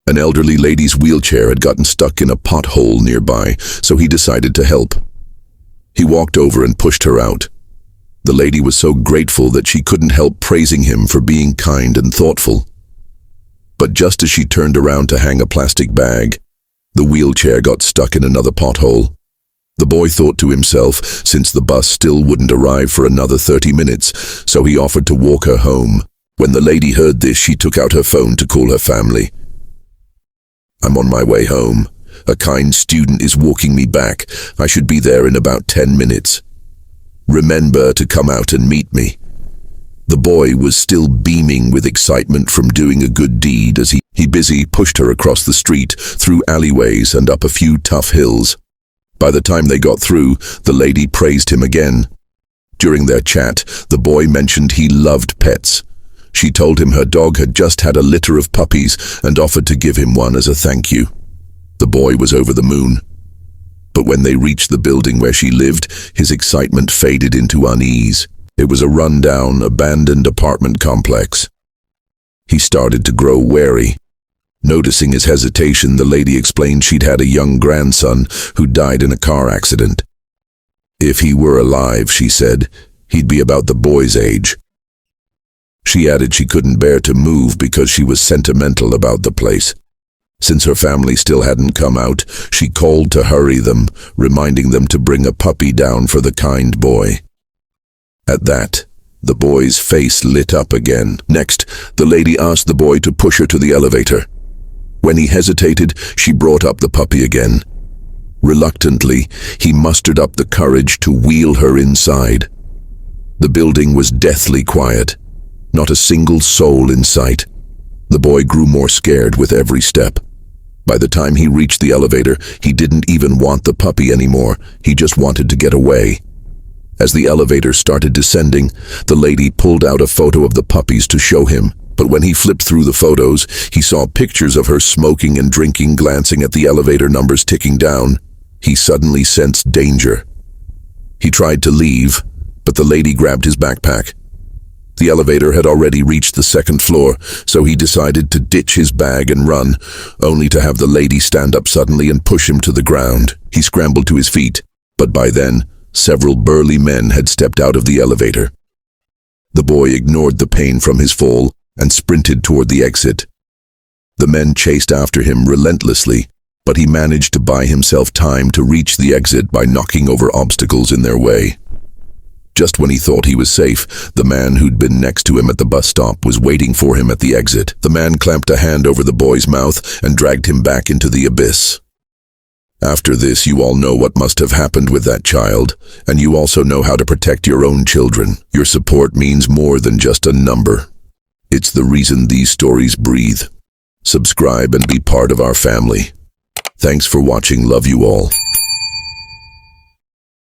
An elderly lady's wheelchair had gotten stuck in a pothole nearby, so he decided to help. He walked over and pushed her out. The lady was so grateful that she couldn't help praising him for being kind and thoughtful. But just as she turned around to hang a plastic bag, the wheelchair got stuck in another pothole. The boy thought to himself, since the bus still wouldn't arrive for another 30 minutes, so he offered to walk her home. When the lady heard this, she took out her phone to call her family. "I'm on my way home. A kind student is walking me back. I should be there in about 10 minutes. Remember to come out and meet me." The boy was still beaming with excitement from doing a good deed as he busy pushed her across the street, through alleyways and up a few tough hills. By the time they got through, the lady praised him again. During their chat, the boy mentioned he loved pets. She told him her dog had just had a litter of puppies and offered to give him one as a thank you. The boy was over the moon. But when they reached the building where she lived, his excitement faded into unease. It was a run-down, abandoned apartment complex. He started to grow wary. Noticing his hesitation, the lady explained she'd had a young grandson who died in a car accident. If he were alive, she said, he'd be about the boy's age. She added she couldn't bear to move because she was sentimental about the place. Since her family still hadn't come out, she called to hurry them, reminding them to bring a puppy down for the kind boy. At that, the boy's face lit up again. Next, the lady asked the boy to push her to the elevator. When he hesitated, she brought up the puppy again. Reluctantly, he mustered up the courage to wheel her inside. The building was deathly quiet. Not a single soul in sight. The boy grew more scared with every step. By the time he reached the elevator, he didn't even want the puppy anymore. He just wanted to get away. As the elevator started descending, the lady pulled out a photo of the puppies to show him. But when he flipped through the photos, he saw pictures of her smoking and drinking, glancing at the elevator numbers ticking down. He suddenly sensed danger. He tried to leave, but the lady grabbed his backpack. The elevator had already reached the second floor, so he decided to ditch his bag and run, only to have the lady stand up suddenly and push him to the ground. He scrambled to his feet, but by then, several burly men had stepped out of the elevator. The boy ignored the pain from his fall and sprinted toward the exit. The men chased after him relentlessly, but he managed to buy himself time to reach the exit by knocking over obstacles in their way. Just when he thought he was safe, the man who'd been next to him at the bus stop was waiting for him at the exit. The man clamped a hand over the boy's mouth and dragged him back into the abyss. After this, you all know what must have happened with that child, and you also know how to protect your own children. Your support means more than just a number. It's the reason these stories breathe. Subscribe and be part of our family. Thanks for watching. Love you all.